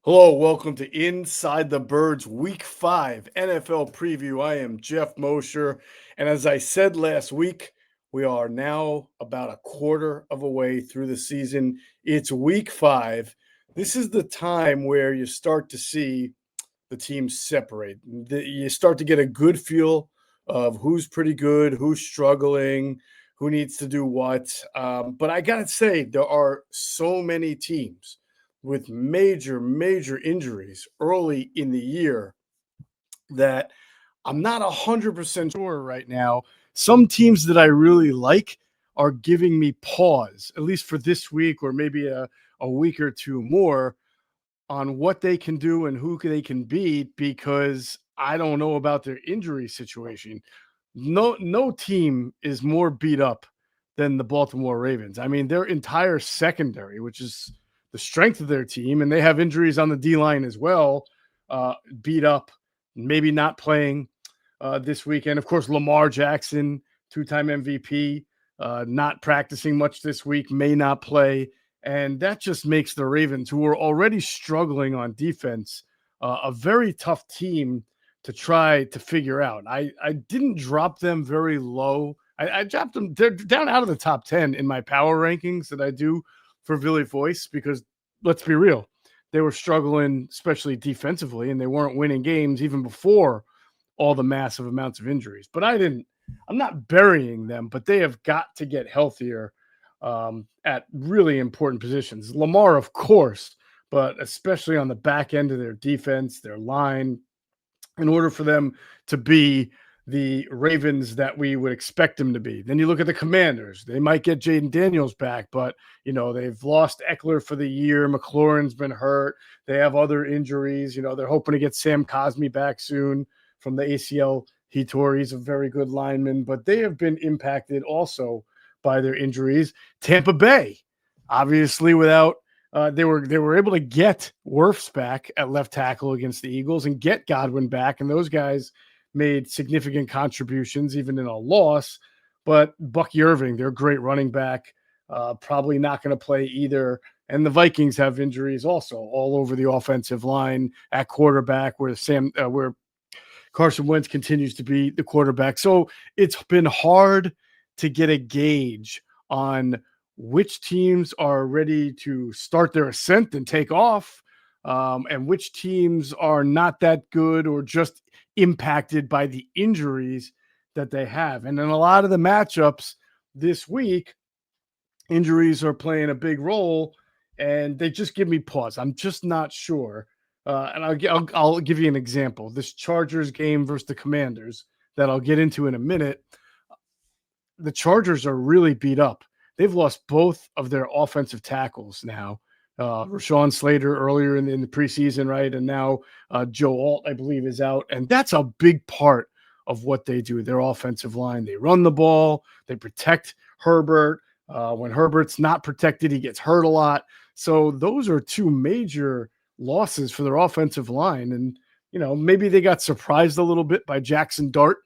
Hello, welcome to Inside the Birds Week 5 NFL preview. I am Geoff Mosher, and as I said last week, we are now about a quarter of a way through the season. It's Week 5. This is the time where you start to see the teams separate. You start to get a good feel of who's pretty good, who's struggling, who needs to do what. But I got to say, there are so many teams with major injuries early in the year that I'm not 100% sure right now. Some teams that I really like are giving me pause, at least for this week or maybe a week or two more, on what they can do and who they can beat because I don't know about their injury situation. No team is more beat up than the Baltimore Ravens. I mean, their entire secondary, which is the strength of their team, and they have injuries on the D line as well, beat up, maybe not playing this weekend. Of course, Lamar Jackson, two-time MVP, not practicing much this week, may not play. And that just makes the Ravens, who are already struggling on defense, a very tough team to try to figure out. I didn't drop them very low. I dropped them. They're down out of the top 10 in my power rankings that I do for Philly Voice because let's be real, they were struggling, especially defensively, and they weren't winning games even before all the massive amounts of injuries. But I'm not burying them, but they have got to get healthier at really important positions. Lamar, of course, but especially on the back end of their defense, their line, in order for them to be the Ravens that we would expect them to be. Then you look at the Commanders. They might get Jaden Daniels back, but they've lost Eckler for the year. McLaurin's been hurt. They have other injuries. They're hoping to get Sam Cosmi back soon from the ACL he tore. He's a very good lineman, but they have been impacted also by their injuries. Tampa Bay, obviously, without they were able to get Wirfs back at left tackle against the Eagles and get Godwin back, and those guys made significant contributions even in a loss. But Bucky Irving, their great running back, probably not going to play either. And the Vikings have injuries also all over the offensive line at quarterback, where Carson Wentz continues to be the quarterback. So it's been hard to get a gauge on which teams are ready to start their ascent and take off, and which teams are not that good or just impacted by the injuries that they have. And in a lot of the matchups this week, injuries are playing a big role, and they just give me pause. I'm just not sure. And I'll give you an example. This Chargers game versus the Commanders that I'll get into in a minute. The Chargers are really beat up. They've lost both of their offensive tackles now. Rashawn Slater earlier in the preseason, right? And now Joe Alt, I believe, is out. And that's a big part of what they do, their offensive line. They run the ball. They protect Herbert. When Herbert's not protected, he gets hurt a lot. So those are two major losses for their offensive line. And, maybe they got surprised a little bit by Jackson Dart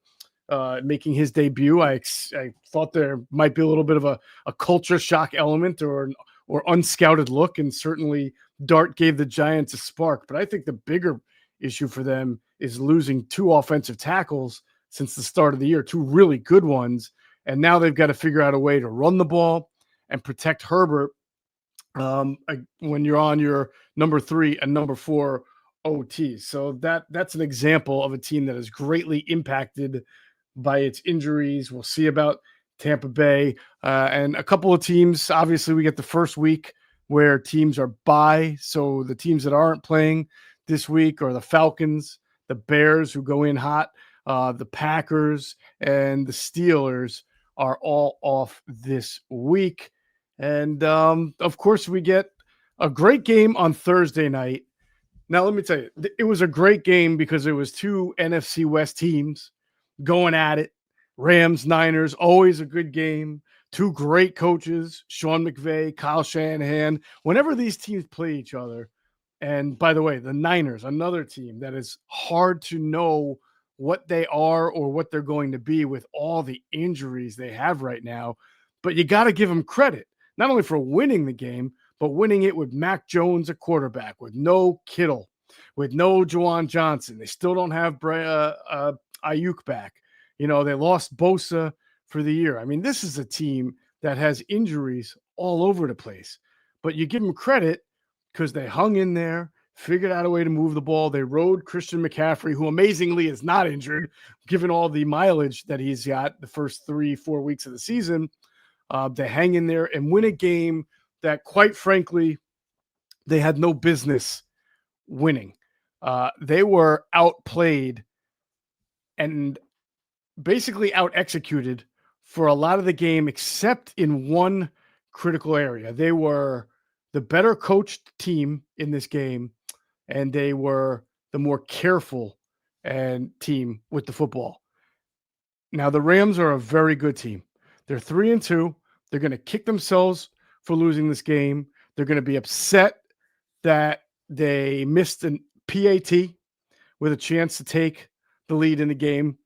making his debut. I thought there might be a little bit of a culture shock element or unscouted look, and certainly Dart gave the Giants a spark. But I think the bigger issue for them is losing two offensive tackles since the start of the year, two really good ones, and now they've got to figure out a way to run the ball and protect Herbert when you're on your number 3 and number 4 OTs. So that's an example of a team that is greatly impacted by its injuries. We'll see about Tampa Bay and a couple of teams. Obviously, we get the first week where teams are bye. So the teams that aren't playing this week are the Falcons, the Bears, who go in hot, the Packers, and the Steelers are all off this week. And of course, we get a great game on Thursday night. Now, let me tell you, it was a great game because it was two NFC West teams going at it. Rams, Niners, always a good game. Two great coaches, Sean McVay, Kyle Shanahan. Whenever these teams play each other, and by the way, the Niners, another team that is hard to know what they are or what they're going to be with all the injuries they have right now. But you got to give them credit, not only for winning the game, but winning it with Mac Jones at quarterback, with no Kittle, with no Juwan Johnson. They still don't have Ayuk back. You know, they lost Bosa for the year. I mean, this is a team that has injuries all over the place, but you give them credit because they hung in there, figured out a way to move the ball. They rode Christian McCaffrey, who amazingly is not injured, given all the mileage that he's got the first 3-4 weeks of the season. They hang in there and win a game that, quite frankly, they had no business winning. They were outplayed and basically out executed for a lot of the game, except in one critical area. They were the better coached team in this game, and they were the more careful and team with the football. Now, the Rams are a very good team. They're 3-2. They're going to kick themselves for losing this game. They're going to be upset that they missed an PAT with a chance to take the lead in the game.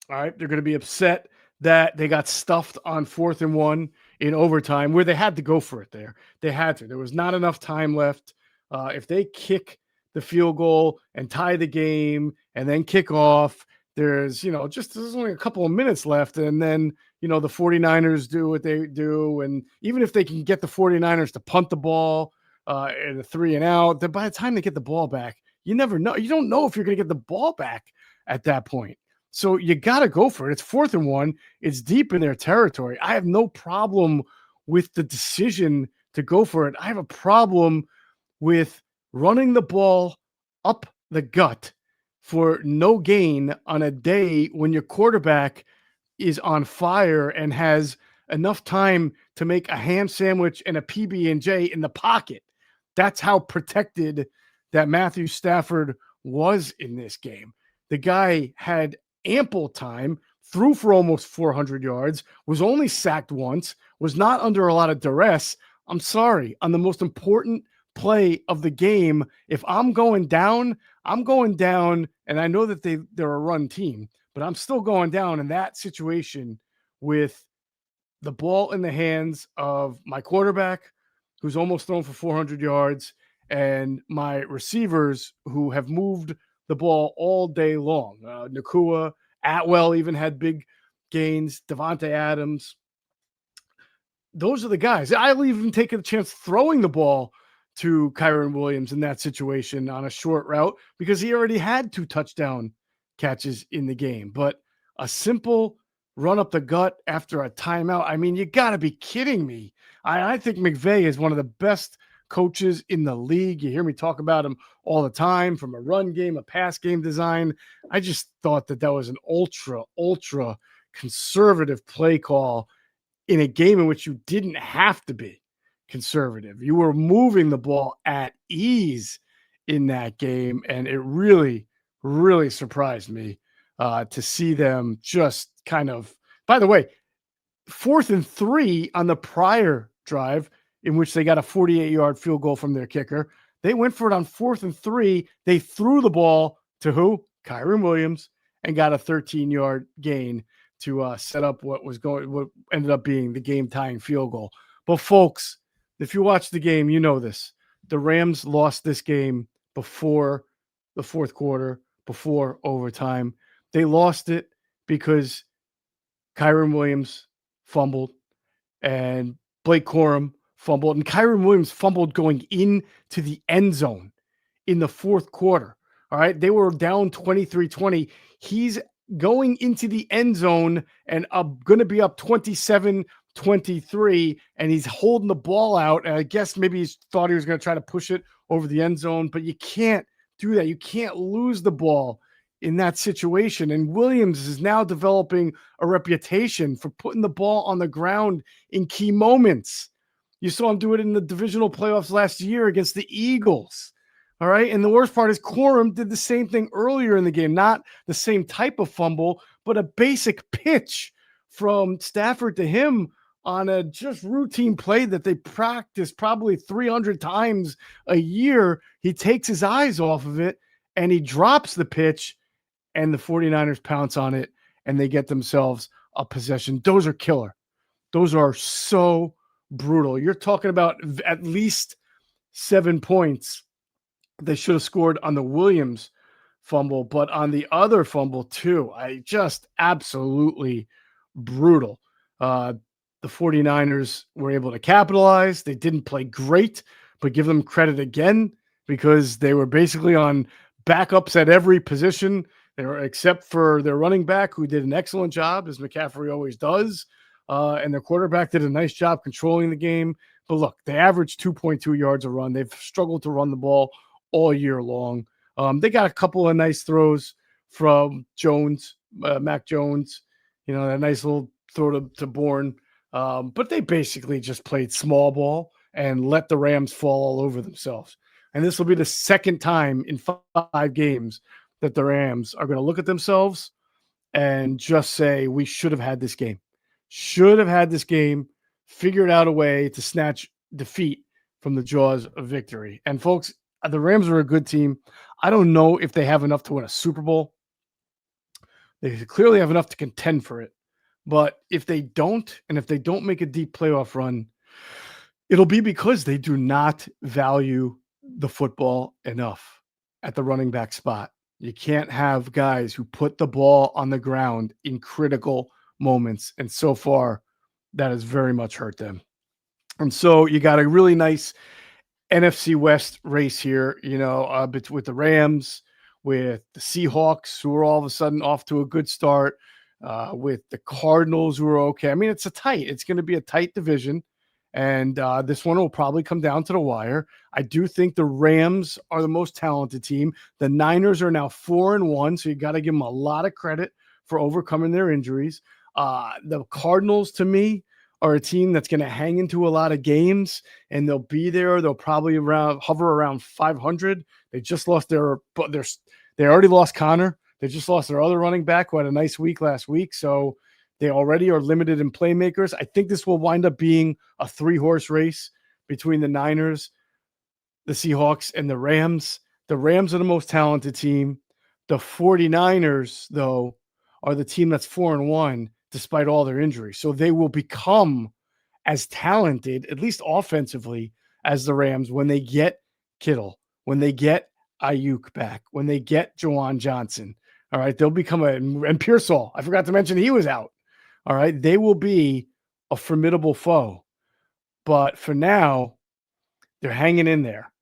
All right. They're going to be upset that they got stuffed on 4th and 1 in overtime, where they had to go for it there. They had to. There was not enough time left. If they kick the field goal and tie the game and then kick off, there's only a couple of minutes left. And then, the 49ers do what they do. And even if they can get the 49ers to punt the ball in a 3 and out, then by the time they get the ball back, you never know. You don't know if you're going to get the ball back at that point. So you got to go for it. It's 4th and 1. It's deep in their territory. I have no problem with the decision to go for it. I have a problem with running the ball up the gut for no gain on a day when your quarterback is on fire and has enough time to make a ham sandwich and a PB&J in the pocket. That's how protected that Matthew Stafford was in this game. The guy had ample time, threw for almost 400 yards, was only sacked once, was not under a lot of duress. I'm sorry, on the most important play of the game, if I'm going down, and I know that they're a run team, but I'm still going down in that situation with the ball in the hands of my quarterback, who's almost thrown for 400 yards, and my receivers who have moved the ball all day long. Nakua, Atwell even had big gains. Devontae Adams. Those are the guys. I'll even take a chance throwing the ball to Kyren Williams in that situation on a short route because he already had 2 touchdown catches in the game. But a simple run up the gut after a timeout. I mean, you got to be kidding me. I think McVay is one of the best coaches in the league. You hear me talk about him all the time, from a run game, a pass game design. I just thought that was an ultra conservative play call in a game in which you didn't have to be conservative. You were moving the ball at ease in that game, and it really, really surprised me to see them just kind of, by the way, 4th and 3 on the prior drive, in which they got a 48-yard field goal from their kicker. They went for it on 4th and 3. They threw the ball to who? Kyren Williams, and got a 13-yard gain to set up what ended up being the game-tying field goal. But folks, if you watch the game, you know this. The Rams lost this game before the 4th quarter, before overtime. They lost it because Kyren Williams fumbled and Blake Corum fumbled, and Kyren Williams fumbled going into the end zone in the 4th quarter. All right. They were down 23-20. He's going into the end zone and going to be up 27-23, and he's holding the ball out. And I guess maybe he thought he was going to try to push it over the end zone, but you can't do that. You can't lose the ball in that situation. And Williams is now developing a reputation for putting the ball on the ground in key moments. You saw him do it in the divisional playoffs last year against the Eagles. All right. And the worst part is Corum did the same thing earlier in the game, not the same type of fumble, but a basic pitch from Stafford to him on a just routine play that they practice probably 300 times a year. He takes his eyes off of it and he drops the pitch, and the 49ers pounce on it and they get themselves a possession. Those are killer. Those are so brutal. You're talking about at least 7 points they should have scored on the Williams fumble, but on the other fumble too, I just absolutely brutal. Uh, the 49ers were able to capitalize. They didn't play great, but give them credit again because they were basically on backups at every position. They were, except for their running back, who did an excellent job, as McCaffrey always does. And their quarterback did a nice job controlling the game. But look, they averaged 2.2 yards a run. They've struggled to run the ball all year long. They got a couple of nice throws from Jones, Mac Jones, that nice little throw to Bourne. But they basically just played small ball and let the Rams fall all over themselves. And this will be the second time in 5 games that the Rams are going to look at themselves and just say, we should have had this game. Figured out a way to snatch defeat from the jaws of victory. And folks, the Rams are a good team. I don't know if they have enough to win a Super Bowl. They clearly have enough to contend for it. But if they don't, and if they don't make a deep playoff run, it'll be because they do not value the football enough at the running back spot. You can't have guys who put the ball on the ground in critical moments. And so far, that has very much hurt them. And so you got a really nice NFC West race here, with the Rams, with the Seahawks, who are all of a sudden off to a good start, with the Cardinals, who are okay. I mean, it's going to be a tight division, and this one will probably come down to the wire. I do think the Rams are the most talented team. The Niners are now 4-1, so you got to give them a lot of credit for overcoming their injuries. The Cardinals, to me, are a team that's going to hang into a lot of games, and they'll be there. They'll probably hover around 500. They just lost they already lost Connor. They just lost their other running back who had a nice week last week. So they already are limited in playmakers. I think this will wind up being a 3-horse race between the Niners, the Seahawks, and the Rams. The Rams are the most talented team. The 49ers, though, are the team that's 4-1 despite all their injuries. So they will become as talented, at least offensively, as the Rams when they get Kittle, when they get Ayuk back, when they get Juwan Johnson. All right, they'll become and Pearsall. I forgot to mention he was out. All right, they will be a formidable foe. But for now, they're hanging in there.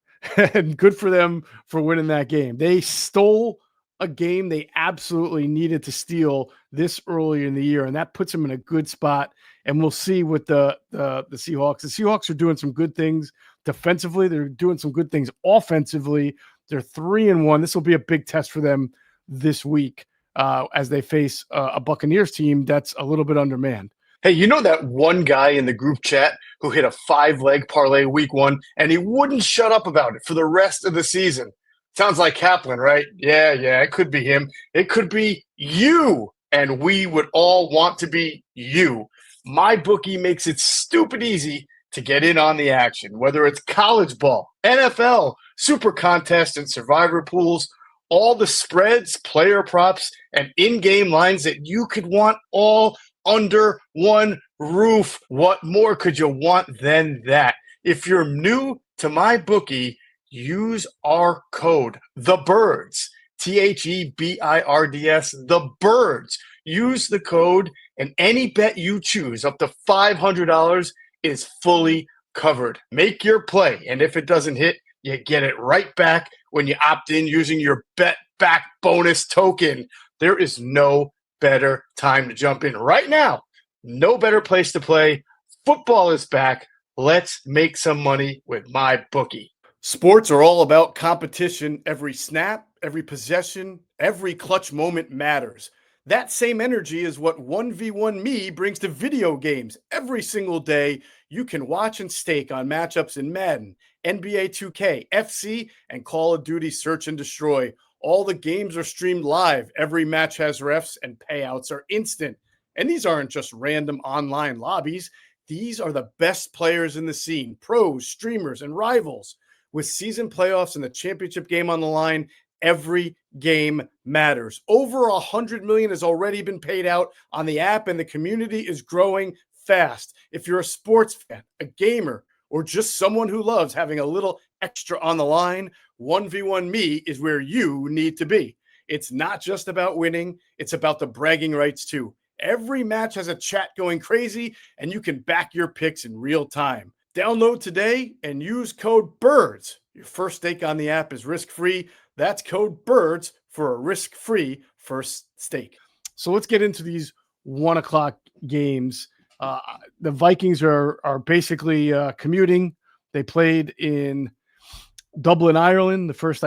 And good for them for winning that game. They stole a game they absolutely needed to steal this early in the year, and that puts them in a good spot. And we'll see with the Seahawks. The Seahawks are doing some good things defensively. They're doing some good things offensively. They're 3-1. This will be a big test for them this week as they face a Buccaneers team that's a little bit undermanned. Hey, you know that one guy in the group chat who hit a 5-leg parlay week 1 and he wouldn't shut up about it for the rest of the season? Sounds like Kaplan, right? Yeah, it could be him. It could be you, and we would all want to be you. My bookie makes it stupid easy to get in on the action, whether it's college ball, NFL, super contest, and survivor pools, all the spreads, player props, and in-game lines that you could want all under one roof. What more could you want than that? If you're new to my bookie, use our code, THEBIRDS, THEBIRDS, the birds. Use the code, and any bet you choose up to $500 is fully covered. Make your play, and if it doesn't hit, you get it right back when you opt in using your bet back bonus token. There is no better time to jump in right now. No better place to play. Football is back. Let's make some money with my bookie. Sports are all about competition. Every snap, every possession, every clutch moment matters. That same energy is what 1v1 Me brings to video games. Every single day, you can watch and stake on matchups in Madden, NBA 2K, FC, and Call of Duty Search and Destroy. All the games are streamed live. Every match has refs, and payouts are instant. And these aren't just random online lobbies. These are the best players in the scene, pros, streamers, and rivals. With season playoffs and the championship game on the line, every game matters. Over $100 million has already been paid out on the app, and the community is growing fast. If you're a sports fan, a gamer, or just someone who loves having a little extra on the line, 1v1 Me is where you need to be. It's not just about winning, it's about the bragging rights too. Every match has a chat going crazy, and you can back your picks in real time. Download today and use code BIRDS. Your first stake on the app is risk-free. That's code BIRDS for a risk-free first stake. So let's get into these 1 o'clock games. The Vikings are basically commuting. They played in Dublin, Ireland, the first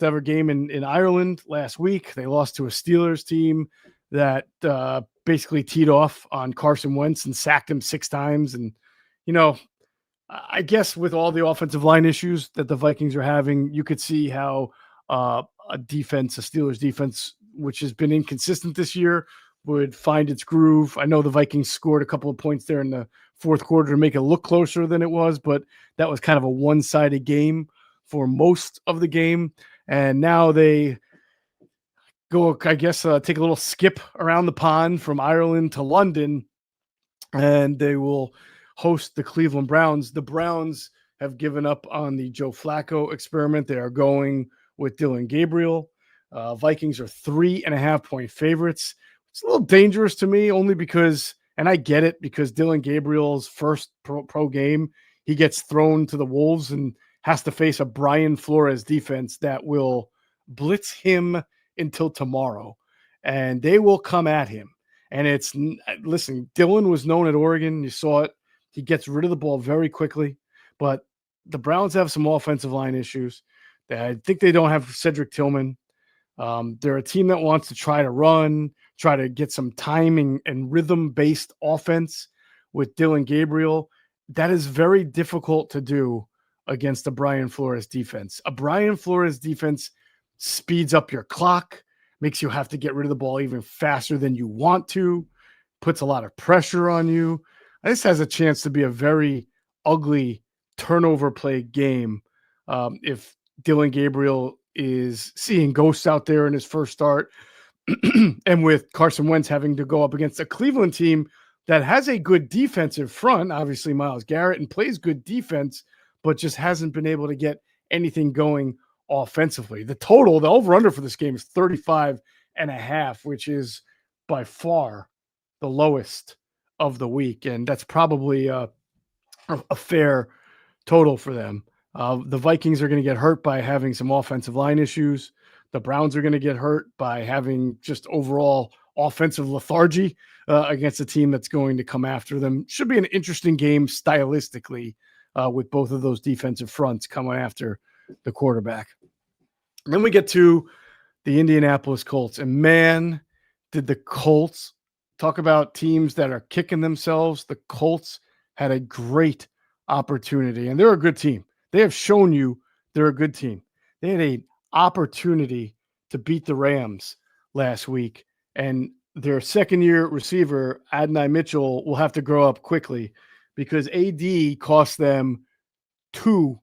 ever game in Ireland last week. They lost to a Steelers team that basically teed off on Carson Wentz and sacked him 6 times. And, I guess with all the offensive line issues that the Vikings are having, you could see how a Steelers defense, which has been inconsistent this year, would find its groove. I know the Vikings scored a couple of points there in the fourth quarter to make it look closer than it was, but that was kind of a one-sided game for most of the game. And now they go, I guess, take a little skip around the pond from Ireland to London, and they will host the Cleveland Browns. The Browns have given up on the Joe Flacco experiment. They are going with Dylan Gabriel. Vikings are 3.5-point favorites. It's a little dangerous to me only because, and I get it, because Dylan Gabriel's first pro game, he gets thrown to the Wolves and has to face a Brian Flores defense that will blitz him until tomorrow, and they will come at him. And listen, Dylan was known at Oregon. You saw it. He gets rid of the ball very quickly, but the Browns have some offensive line issues. I think they don't have Cedric Tillman. They're a team that wants to try to run, try to get some timing and rhythm-based offense with Dylan Gabriel. That is very difficult to do against a Brian Flores defense. A Brian Flores defense speeds up your clock, makes you have to get rid of the ball even faster than you want to, puts a lot of pressure on you. This has a chance to be a very ugly turnover play game if Dylan Gabriel is seeing ghosts out there in his first start. And with Carson Wentz having to go up against a Cleveland team that has a good defensive front, obviously Myles Garrett, and plays good defense, but just hasn't been able to get anything going offensively. The over-under for this game is 35.5, which is by far the lowest of the week. And that's probably a fair total for them. The Vikings are going to get hurt by having some offensive line issues. The Browns are going to get hurt by having just overall offensive lethargy against a team that's going to come after them. Should be an interesting game stylistically with both of those defensive fronts coming after the quarterback. And then we get to the Indianapolis Colts. And man, did the Colts talk about teams that are kicking themselves. The Colts had a great opportunity, and they're a good team. They have shown you they're a good team. They had an opportunity to beat the Rams last week, and their second-year receiver, Adonai Mitchell, will have to grow up quickly because AD cost them 2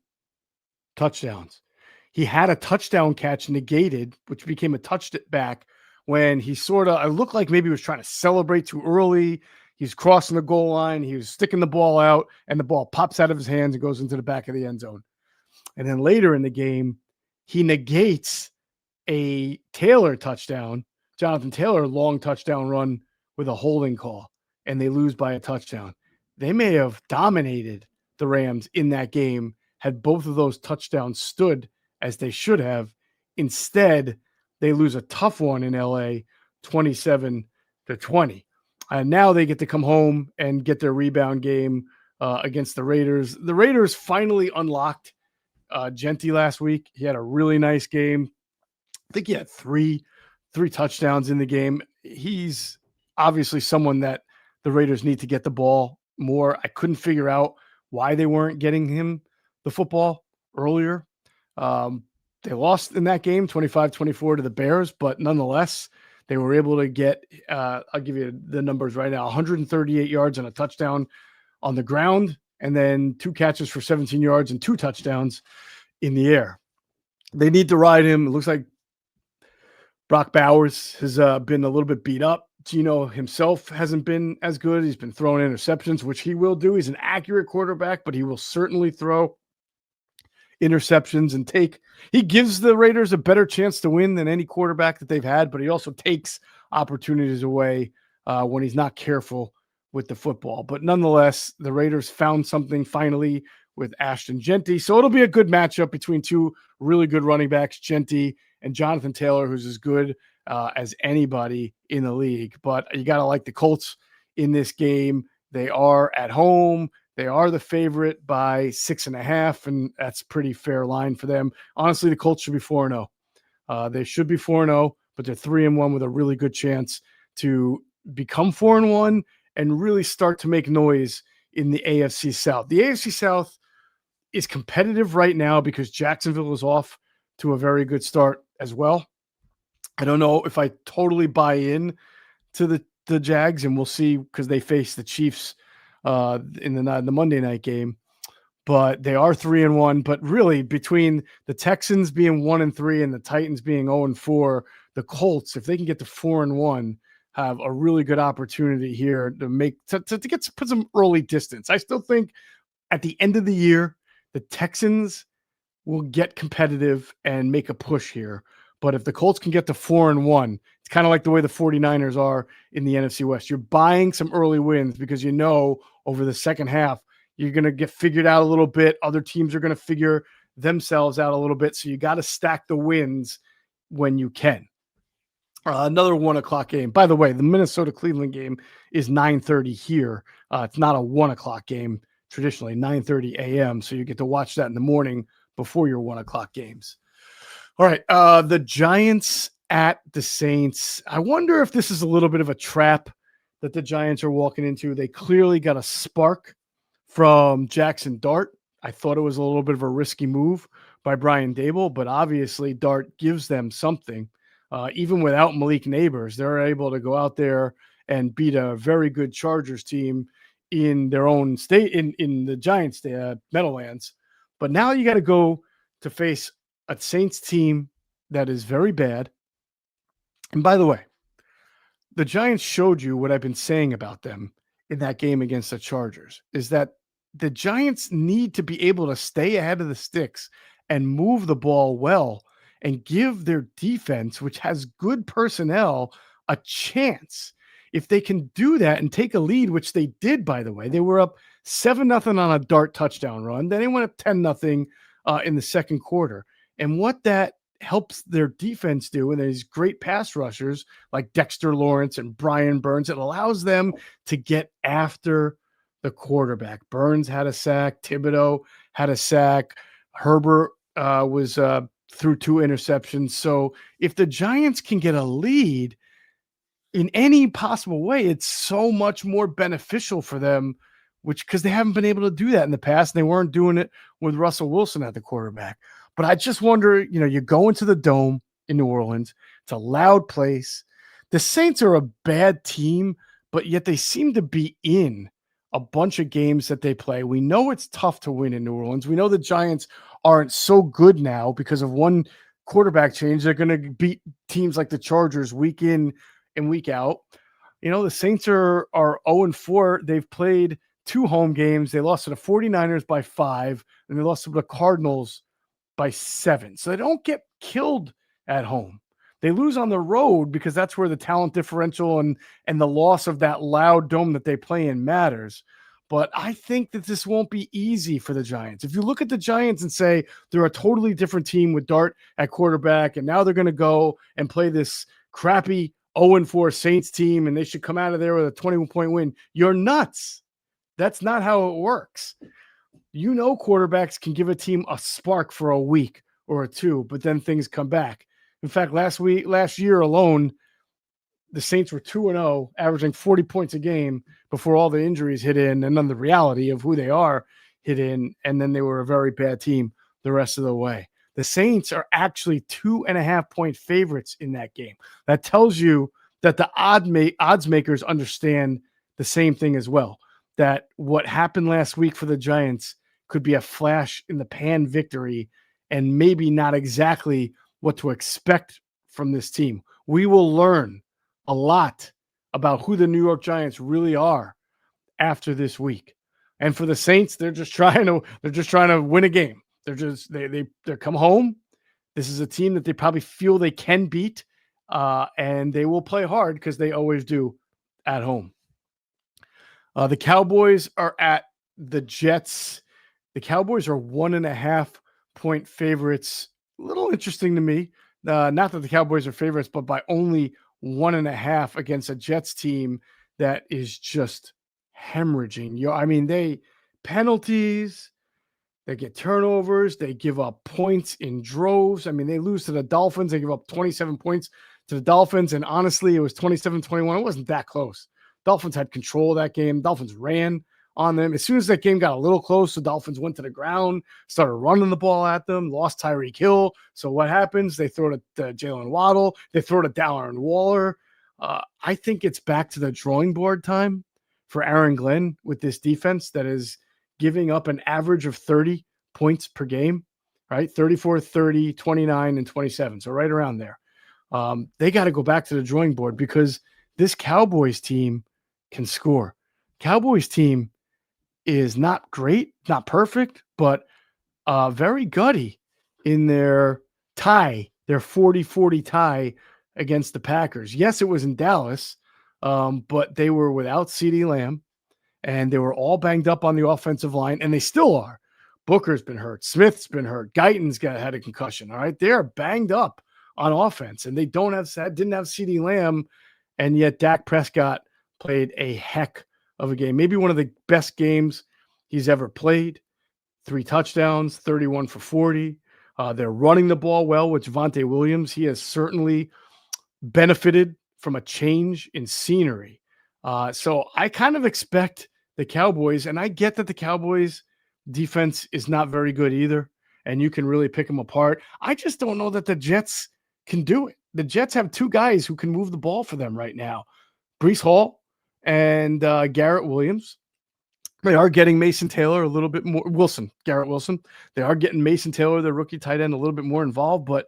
touchdowns. He had a touchdown catch negated, which became a touchback when he I looked like maybe he was trying to celebrate too early. He's crossing the goal line. He was sticking the ball out, and the ball pops out of his hands and goes into the back of the end zone. And then later in the game, he negates a Taylor touchdown, Jonathan Taylor long touchdown run with a holding call, and they lose by a touchdown. They may have dominated the Rams in that game had both of those touchdowns stood as they should have. Instead, they lose a tough one in LA, 27-20. And now they get to come home and get their rebound game against the Raiders. The Raiders finally unlocked Genti last week. He had a really nice game. I think he had three touchdowns in the game. He's obviously someone that the Raiders need to get the ball more. I couldn't figure out why they weren't getting him the football earlier. They lost in that game 25-24 to the Bears, but nonetheless, they were able to get, I'll give you the numbers right now, 138 yards and a touchdown on the ground, and then 2 catches for 17 yards and 2 touchdowns in the air. They need to ride him. It looks like Brock Bowers has been a little bit beat up. Geno himself hasn't been as good. He's been throwing interceptions, which he will do. He's an accurate quarterback, but he will certainly throw interceptions and he gives the Raiders a better chance to win than any quarterback that they've had, but he also takes opportunities away when he's not careful with the football. But nonetheless, the Raiders found something finally with Ashton Genty. So it'll be a good matchup between two really good running backs, Genty and Jonathan Taylor, who's as good as anybody in the league. But you got to like the Colts in this game. They are at home. They are the favorite by 6.5, and that's pretty fair line for them. Honestly, the Colts should be 4-0. They should be 4-0, but they're 3-1 with a really good chance to become 4-1 and really start to make noise in the AFC South. The AFC South is competitive right now because Jacksonville is off to a very good start as well. I don't know if I totally buy in to the Jags, and we'll see because they face the Chiefs in the Monday night game. But they are 3-1. But really, between the Texans being 1-3 and the Titans being 0-4, the Colts, if they can get to 4-1, have a really good opportunity here to put some early distance. I still think at the end of the year, the Texans will get competitive and make a push here. But if the Colts can get to 4-1, it's kind of like the way the 49ers are in the NFC West. You're buying some early wins because you know over the second half, you're going to get figured out a little bit. Other teams are going to figure themselves out a little bit. So you got to stack the wins when you can. Another 1:00 game. By the way, the Minnesota-Cleveland game is 9:30 here. It's not a 1:00 game, traditionally 9:30 a.m. So you get to watch that in the morning before your 1:00 games. All right, the Giants at the Saints. I wonder if this is a little bit of a trap that the Giants are walking into. They clearly got a spark from Jackson Dart. I thought it was a little bit of a risky move by Brian Daboll, but obviously Dart gives them something. Even without Malik Neighbors, they're able to go out there and beat a very good Chargers team in their own state, in the Giants Meadowlands. But now you got to go to face a Saints team that is very bad. And by the way, the Giants showed you what I've been saying about them in that game against the Chargers, is that the Giants need to be able to stay ahead of the sticks and move the ball well and give their defense, which has good personnel, a chance. If they can do that and take a lead, which they did, by the way, they were up 7-0 on a Dart touchdown run. Then they went up 10-0 in the second quarter. And what that helps their defense do, and these great pass rushers like Dexter Lawrence and Brian Burns, it allows them to get after the quarterback. Burns had a sack. Thibodeau had a sack. Herbert was through 2 interceptions. So if the Giants can get a lead in any possible way, it's so much more beneficial for them, because they haven't been able to do that in the past, and they weren't doing it with Russell Wilson at the quarterback. But I just wonder, you go into the Dome in New Orleans. It's a loud place. The Saints are a bad team, but yet they seem to be in a bunch of games that they play. We know it's tough to win in New Orleans. We know the Giants aren't so good now because of one quarterback change. They're going to beat teams like the Chargers week in and week out. The Saints are 0-4. They've played 2 home games. They lost to the 49ers by 5, and they lost to the Cardinals by 7. So they don't get killed at home. They lose on the road because that's where the talent differential and the loss of that loud dome that they play in matters. But I think that this won't be easy for the Giants. If you look at the Giants and say they're a totally different team with Dart at quarterback, and now they're going to go and play this crappy 0-4 Saints team, and they should come out of there with a 21-point win, you're nuts. That's not how it works. Quarterbacks can give a team a spark for a week or 2, but then things come back. In fact, last year alone, the Saints were 2-0, averaging 40 points a game before all the injuries hit in, and then the reality of who they are hit in, and then they were a very bad team the rest of the way. The Saints are actually 2.5-point favorites in that game. That tells you that the odds makers understand the same thing as well, that what happened last week for the Giants could be a flash in the pan victory and maybe not exactly what to expect from this team. We will learn a lot about who the New York Giants really are after this week. And for the Saints, they're just trying to win a game. They're come home. This is a team that they probably feel they can beat, and they will play hard because they always do at home. The Cowboys are at the Jets. The Cowboys are 1.5-point favorites. A little interesting to me. Not that the Cowboys are favorites, but by only 1.5 against a Jets team that is just hemorrhaging. I mean, they penalties, they get turnovers, they give up points in droves. I mean, they lose to the Dolphins. They give up 27 points to the Dolphins. And honestly, it was 27-21. It wasn't that close. Dolphins had control of that game. Dolphins ran on them. As soon as that game got a little close, the Dolphins went to the ground, started running the ball at them, lost Tyreek Hill. So what happens? They throw it to Jalen Waddle. They throw it to Darren Waller. I think it's back to the drawing board time for Aaron Glenn with this defense that is giving up an average of 30 points per game, right? 34, 30, 29, and 27. So right around there. They got to go back to the drawing board because this Cowboys team can score. Cowboys team is not great, not perfect, but very gutty in their tie, their 40-40 tie against the Packers. Yes, it was in Dallas, but they were without CeeDee Lamb, and they were all banged up on the offensive line, and they still are. Booker's been hurt. Smith's been hurt. Guyton's had a concussion, all right? They're banged up on offense, and they didn't have CeeDee Lamb, and yet Dak Prescott played a heck of a game. Maybe one of the best games he's ever played. 3 touchdowns, 31 for 40. They're running the ball well with Javonte Williams. He has certainly benefited from a change in scenery. So I kind of expect the Cowboys, and I get that the Cowboys defense is not very good either, and you can really pick them apart. I just don't know that the Jets can do it. The Jets have 2 guys who can move the ball for them right now, Breece Hall and Garrett Williams. They are getting Mason Taylor a little bit more, Garrett Wilson. They are getting Mason Taylor, the rookie tight end, a little bit more involved, but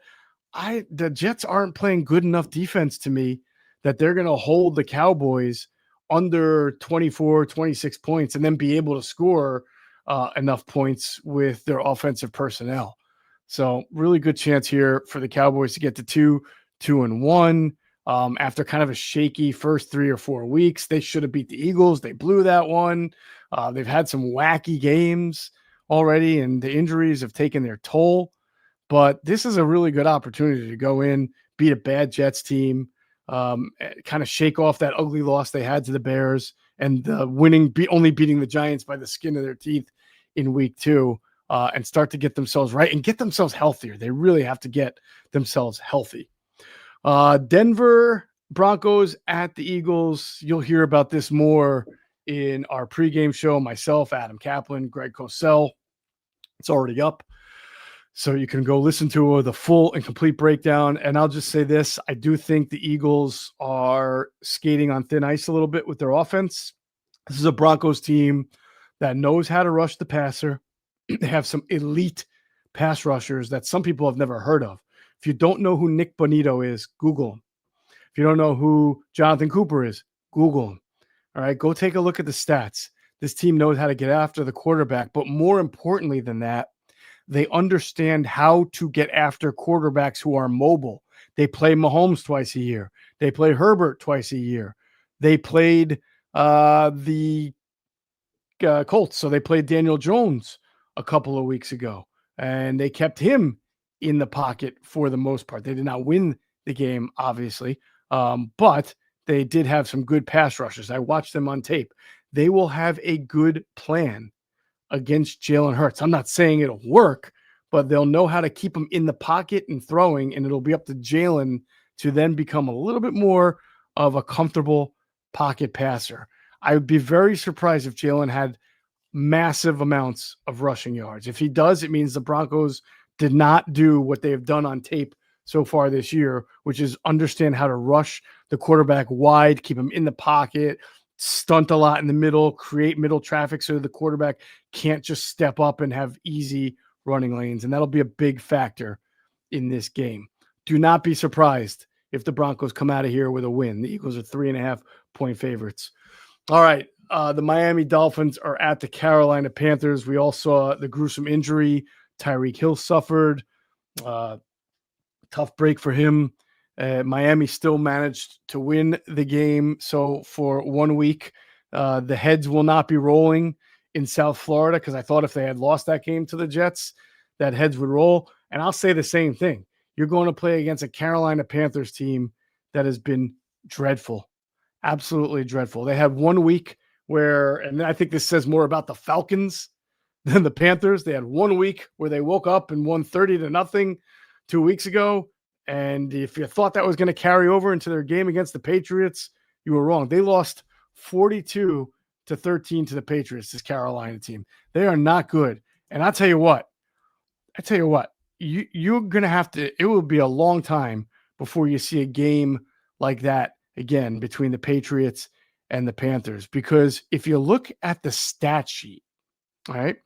the Jets aren't playing good enough defense to me that they're going to hold the Cowboys under 24, 26 points and then be able to score enough points with their offensive personnel. So really good chance here for the Cowboys to get to 2-1. After kind of a shaky first 3 or 4 weeks. They should have beat the Eagles. They blew that one. They've had some wacky games already, and the injuries have taken their toll. But this is a really good opportunity to go in, beat a bad Jets team, kind of shake off that ugly loss they had to the Bears, and only beating the Giants by the skin of their teeth in week 2, and start to get themselves right and get themselves healthier. They really have to get themselves healthy. Denver Broncos at the Eagles. You'll hear about this more in our pregame show. Myself, Adam Kaplan, Greg Cosell. It's already up, so you can go listen to the full and complete breakdown. And I'll just say this. I do think the Eagles are skating on thin ice a little bit with their offense. This is a Broncos team that knows how to rush the passer. They have some elite pass rushers that some people have never heard of. If you don't know who Nick Bonito is, Google him. If you don't know who Jonathan Cooper is, Google him. All right, go take a look at the stats. This team knows how to get after the quarterback, but more importantly than that, they understand how to get after quarterbacks who are mobile. They play Mahomes twice a year. They play Herbert twice a year. They played the Colts, so they played Daniel Jones a couple of weeks ago, and they kept him in the pocket for the most part. They did not win the game, obviously, but they did have some good pass rushers. I watched them on tape. They will have a good plan against Jalen Hurts. I'm not saying it'll work, but they'll know how to keep him in the pocket and throwing, and it'll be up to Jalen to then become a little bit more of a comfortable pocket passer. I would be very surprised if Jalen had massive amounts of rushing yards. If he does, it means the Broncos did not do what they have done on tape so far this year, which is understand how to rush the quarterback wide, keep him in the pocket, stunt a lot in the middle, create middle traffic so the quarterback can't just step up and have easy running lanes. And that'll be a big factor in this game. Do not be surprised if the Broncos come out of here with a win. The Eagles are 3.5 point favorites. All right. The Miami Dolphins are at the Carolina Panthers. We all saw the gruesome injury Tyreek Hill suffered. Tough break for him. Miami still managed to win the game. So for 1 week, the heads will not be rolling in South Florida, because I thought if they had lost that game to the Jets, that heads would roll. And I'll say the same thing. You're going to play against a Carolina Panthers team that has been dreadful, absolutely dreadful. They had 1 week where, and I think this says more about the Falcons than the Panthers. They had 1 week where they woke up and won 30-0 2 weeks ago. And if you thought that was going to carry over into their game against the Patriots, you were wrong. They lost 42-13 to the Patriots, this Carolina team. They are not good. And I'll tell you what, you're going to have to, it will be a long time before you see a game like that again between the Patriots and the Panthers. Because if you look at the stat sheet, all right,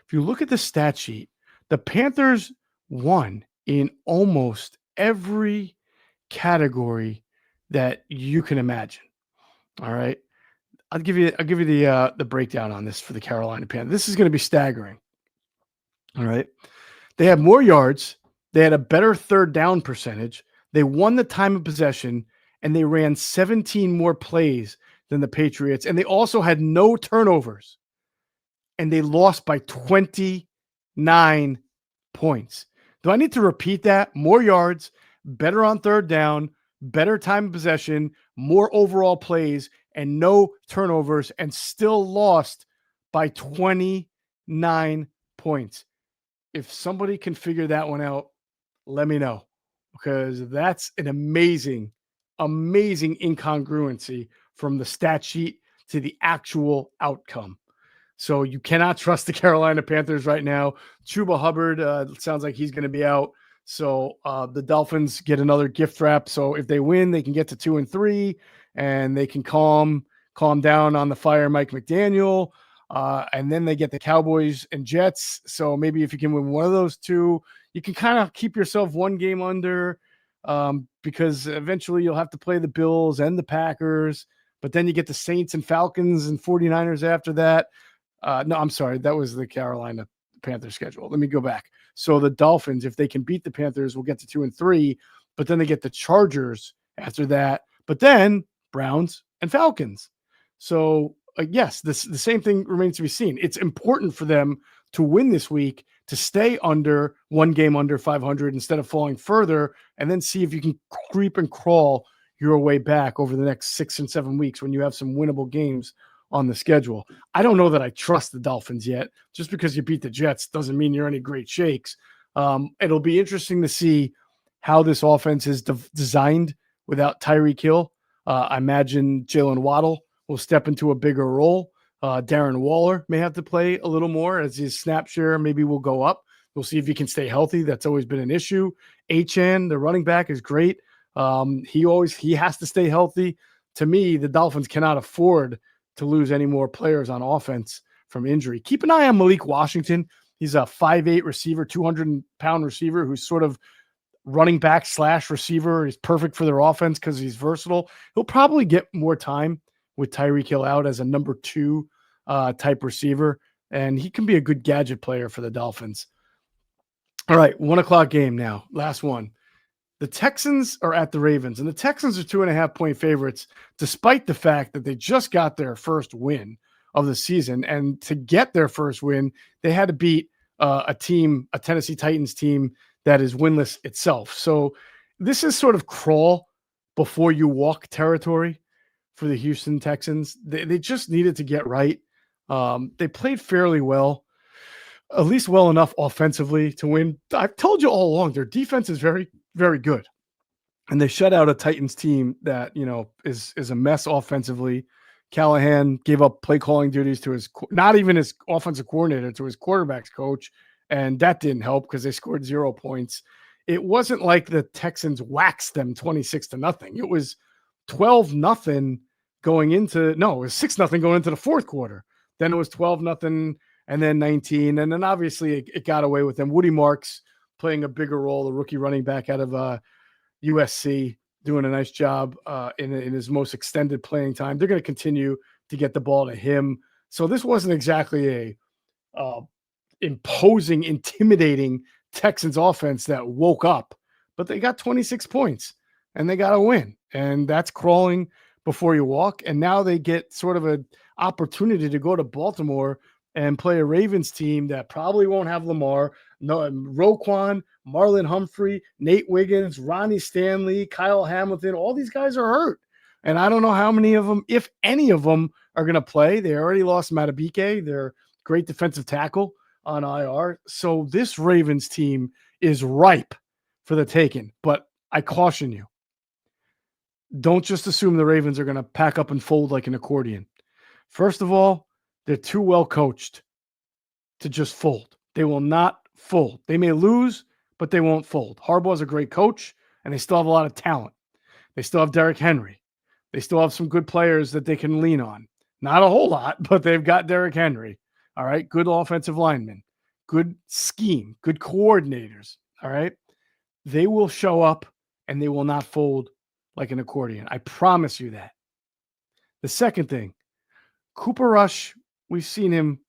if you look at the stat sheet, the Panthers won in almost every category that you can imagine. All right. I'll give you the breakdown on this for the Carolina Panthers. This is going to be staggering. All right. They had more yards. They had a better third down percentage. They won the time of possession, and they ran 17 more plays than the Patriots. And they also had no turnovers, and they lost by 29 points. Do I need to repeat that? More yards, better on third down, better time of possession, more overall plays, and no turnovers, and still lost by 29 points. If somebody can figure that one out, let me know, because that's an amazing incongruency from the stat sheet to the actual outcome. So you cannot trust the Carolina Panthers right now. Chuba Hubbard sounds like he's going to be out. So the Dolphins get another gift wrap. So if they win, they can get to 2-3, and they can calm down on the fire Mike McDaniel. And then they get the Cowboys and Jets. So maybe if you can win one of those two, you can kind of keep yourself one game under, because eventually you'll have to play the Bills and the Packers. But then you get the Saints and Falcons and 49ers after that. No, I'm sorry. That was the Carolina Panthers schedule. Let me go back. So the Dolphins, if they can beat the Panthers, will get to 2-3, but then they get the Chargers after that, but then Browns and Falcons. So yes, the same thing remains to be seen. It's important for them to win this week, to stay under one game under 500 instead of falling further, and then see if you can creep and crawl your way back over the next 6 and 7 weeks when you have some winnable games on the schedule. I don't know that I trust the Dolphins yet. Just because you beat the Jets doesn't mean you're any great shakes. It'll be interesting to see how this offense is designed without Tyreek Hill. I imagine Jalen Waddle will step into a bigger role. Darren Waller may have to play a little more as his snap share maybe will go up. We'll see if he can stay healthy. That's always been an issue. Achane, the running back, is great. He has to stay healthy. To me, the Dolphins cannot afford to lose any more players on offense from injury. Keep an eye on Malik Washington. He's a 5'8" receiver, 200-pound receiver who's sort of running back / receiver. He's perfect for their offense because he's versatile. He'll probably get more time with Tyreek Hill out as a number 2 type receiver, and he can be a good gadget player for the Dolphins. All right, 1:00 game now. Last one. The Texans are at the Ravens, and the Texans are 2.5-point favorites, despite the fact that they just got their first win of the season. And to get their first win, they had to beat a Tennessee Titans team that is winless itself. So this is sort of crawl before you walk territory for the Houston Texans. They just needed to get right. They played fairly well, at least well enough offensively to win. I've told you all along, their defense is very, very good. And they shut out a Titans team that, is a mess offensively. Callahan gave up play calling duties to not even his offensive coordinator, to his quarterback's coach. And that didn't help because they scored 0 points. It wasn't like the Texans waxed them 26-0. It was 12-0 going into, it was 6-0 going into the fourth quarter. Then it was 12-0 and then 19. And then obviously it got away with them. Woody Marks playing a bigger role, the rookie running back out of USC, doing a nice job in his most extended playing time. They're going to continue to get the ball to him. So this wasn't exactly a imposing, intimidating Texans offense that woke up, but they got 26 points and they got to win. And that's crawling before you walk. And now they get sort of an opportunity to go to Baltimore and play a Ravens team that probably won't have Lamar, no Roquan, Marlon Humphrey, Nate Wiggins, Ronnie Stanley, Kyle Hamilton. All these guys are hurt. And I don't know how many of them, if any of them, are going to play. They already lost Matabike, their great defensive tackle, on IR. So this Ravens team is ripe for the taking. But I caution you, don't just assume the Ravens are going to pack up and fold like an accordion. First of all, they're too well coached to just fold. They will not fold. They may lose, but they won't fold. Harbaugh's a great coach, and they still have a lot of talent. They still have Derrick Henry. They still have some good players that they can lean on. Not a whole lot, but they've got Derrick Henry. All right. Good offensive linemen, good scheme, good coordinators. All right. They will show up and they will not fold like an accordion. I promise you that. The second thing, Cooper Rush, we've seen him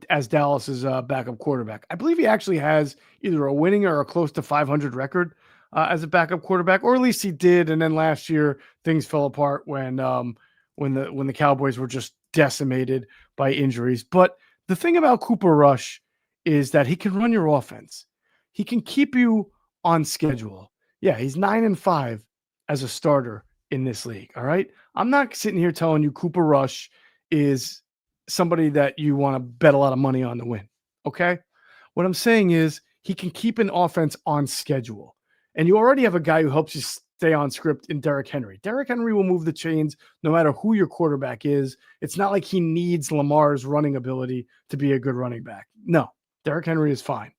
as Dallas's backup quarterback. I believe he actually has either a winning or a close to 500 record as a backup quarterback, or at least he did. And then last year things fell apart when the Cowboys were just decimated by injuries. But the thing about Cooper Rush is that he can run your offense. He can keep you on schedule. Yeah, he's 9-5 as a starter in this league. All right. I'm not sitting here telling you Cooper Rush is somebody that you want to bet a lot of money on to win. Okay. What I'm saying is he can keep an offense on schedule. And you already have a guy who helps you stay on script in Derrick Henry. Derrick Henry will move the chains no matter who your quarterback is. It's not like he needs Lamar's running ability to be a good running back. No, Derrick Henry is fine.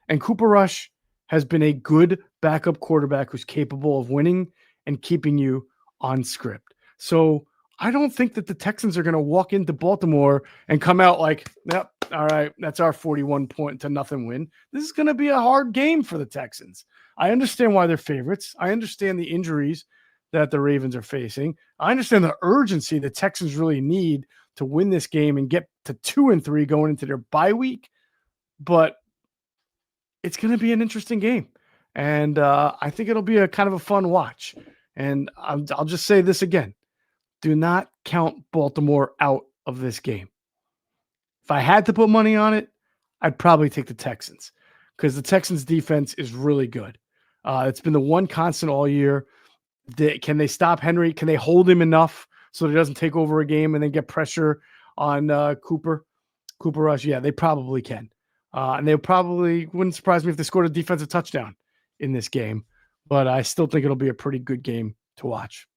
And Cooper Rush has been a good backup quarterback who's capable of winning and keeping you on script. So I don't think that the Texans are going to walk into Baltimore and come out like, yep, all right, that's our 41-0 win. This is going to be a hard game for the Texans. I understand why they're favorites. I understand the injuries that the Ravens are facing. I understand the urgency the Texans really need to win this game and get to 2-3 going into their bye week. But it's going to be an interesting game. And I think it'll be a kind of a fun watch. And I'll just say this again. Do not count Baltimore out of this game. If I had to put money on it, I'd probably take the Texans because the Texans defense is really good. It's been the one constant all year. Can they stop Henry? Can they hold him enough so that he doesn't take over a game and then get pressure on Cooper Rush? Yeah, they probably can. And they probably wouldn't surprise me if they scored a defensive touchdown in this game. But I still think it'll be a pretty good game to watch.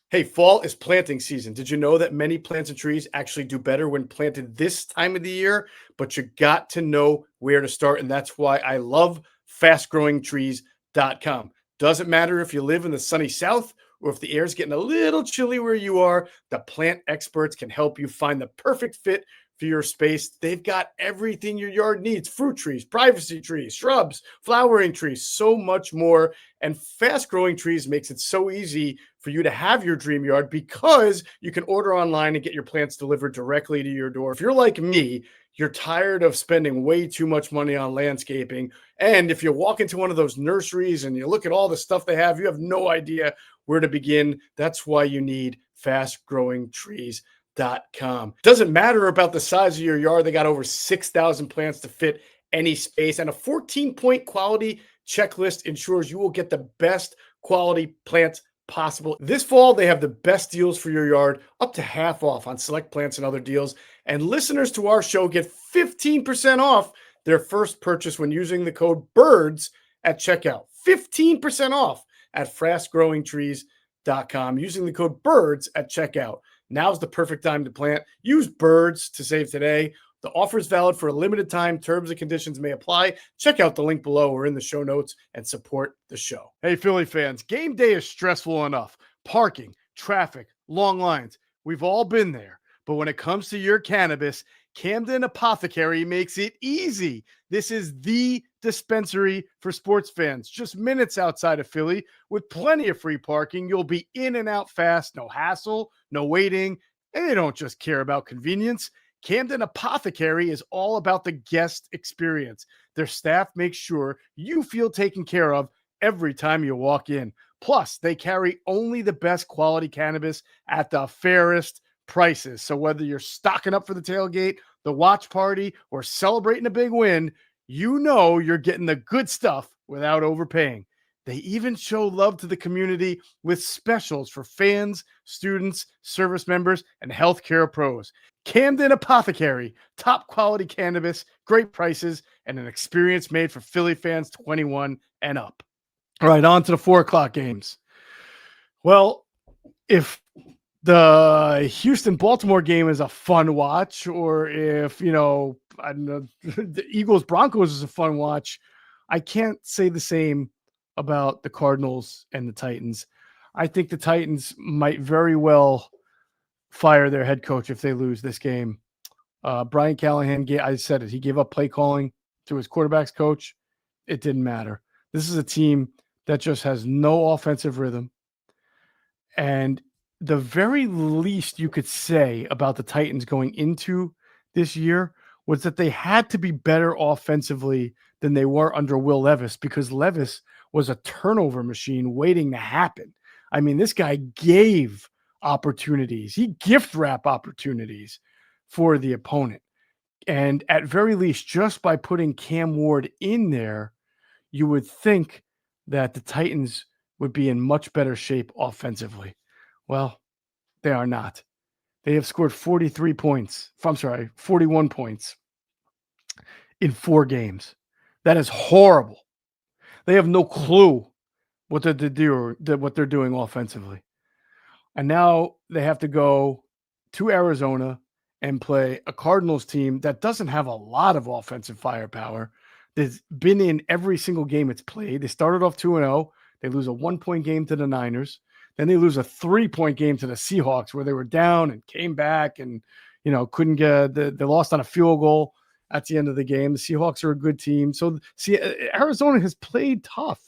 Hey, fall is planting season. Did you know that many plants and trees actually do better when planted this time of the year? But you got to know where to start. And that's why I love fastgrowingtrees.com. Doesn't matter if you live in the sunny South or if the air's getting a little chilly where you are, the plant experts can help you find the perfect fit for your space. They've got everything your yard needs: fruit trees, privacy trees, shrubs, flowering trees, so much more. And Fast Growing Trees makes it so easy for you to have your dream yard because you can order online and get your plants delivered directly to your door. If you're like me, you're tired of spending way too much money on landscaping. And if you walk into one of those nurseries and you look at all the stuff they have, you have no idea where to begin. That's why you need fastgrowingtrees.com. Doesn't matter about the size of your yard. They got over 6,000 plants to fit any space, and a 14-point quality checklist ensures you will get the best quality plants possible. This fall, they have the best deals for your yard, up to half off on select plants and other deals. And listeners to our show get 15% off their first purchase when using the code BIRDS at checkout. 15% off at fastgrowingtrees.com using the code BIRDS at checkout. Now's the perfect time to plant. Use BIRDS to save today. The offer is valid for a limited time. Terms and conditions may apply. Check out the link below or in the show notes and support the show. Hey, Philly fans, game day is stressful enough. Parking, traffic, long lines. We've all been there. But when it comes to your cannabis, Camden Apothecary makes it easy. This is the dispensary for sports fans, just minutes outside of Philly with plenty of free parking. You'll be in and out fast, no hassle, no waiting. And they don't just care about convenience. Camden Apothecary is all about the guest experience. Their staff makes sure you feel taken care of every time you walk in. Plus, they carry only the best quality cannabis at the fairest prices. So whether you're stocking up for the tailgate, the watch party, or celebrating a big win, you know you're getting the good stuff without overpaying. They even show love to the community with specials for fans, students, service members, and healthcare pros. Camden Apothecary, top quality cannabis, great prices, and an experience made for Philly fans 21 and up. All right, on to the 4 o'clock games. Well, if the Houston-Baltimore game is a fun watch, or if, I don't know, the Eagles-Broncos is a fun watch, I can't say the same about the Cardinals and the Titans. I think the Titans might very well fire their head coach if they lose this game. Brian Callahan, I said it, he gave up play calling to his quarterback's coach. It didn't matter. This is a team that just has no offensive rhythm. And the very least you could say about the Titans going into this year was that they had to be better offensively than they were under Will Levis, because Levis was a turnover machine waiting to happen. I mean, this guy gave opportunities. He gift wrap opportunities for the opponent. And at very least, just by putting Cam Ward in there, you would think that the Titans would be in much better shape offensively. Well, they are not. They have scored 41 points in 4 games. That is horrible. They have no clue what they're doing offensively. And now they have to go to Arizona and play a Cardinals team that doesn't have a lot of offensive firepower. They've been in every single game it's played. They started off 2-0. They lose a 1-point game to the Niners. Then they lose a 3-point game to the Seahawks, where they were down and came back and, couldn't get they lost on a field goal at the end of the game. The Seahawks are a good team. So Arizona has played tough.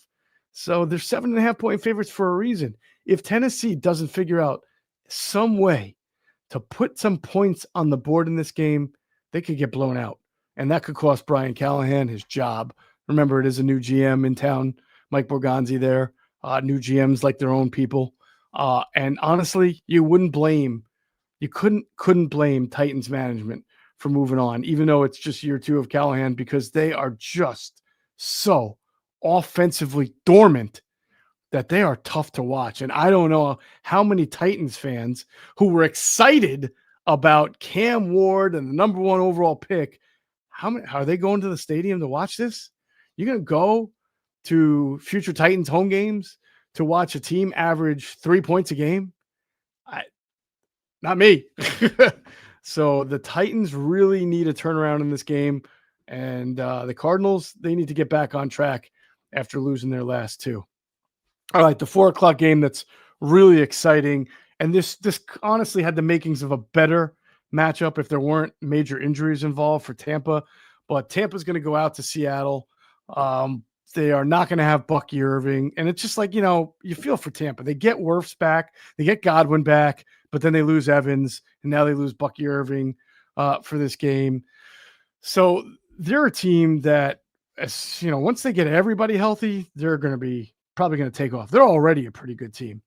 So they're 7.5-point favorites for a reason. If Tennessee doesn't figure out some way to put some points on the board in this game, they could get blown out. And that could cost Brian Callahan his job. Remember, it is a new GM in town, Mike Borgonzi there. New GMs like their own people. And honestly, you couldn't blame Titans management for moving on, even though it's just year 2 of Callahan, because they are just so offensively dormant that they are tough to watch. And I don't know how many Titans fans who were excited about Cam Ward and the number 1 overall pick, how many are they going to the stadium to watch this? You're going to go to future Titans home games to watch a team average 3 points a game? Not me. So the Titans really need a turnaround in this game. And the Cardinals, they need to get back on track after losing their last 2. All right, the 4 o'clock game that's really exciting. And this honestly had the makings of a better matchup if there weren't major injuries involved for Tampa. But Tampa's going to go out to Seattle. They are not going to have Bucky Irving. And it's just like, you feel for Tampa. They get Wirfs back. They get Godwin back. But then they lose Evans. And now they lose Bucky Irving for this game. So they're a team that, once they get everybody healthy, they're going to be probably going to take off. They're already a pretty good team.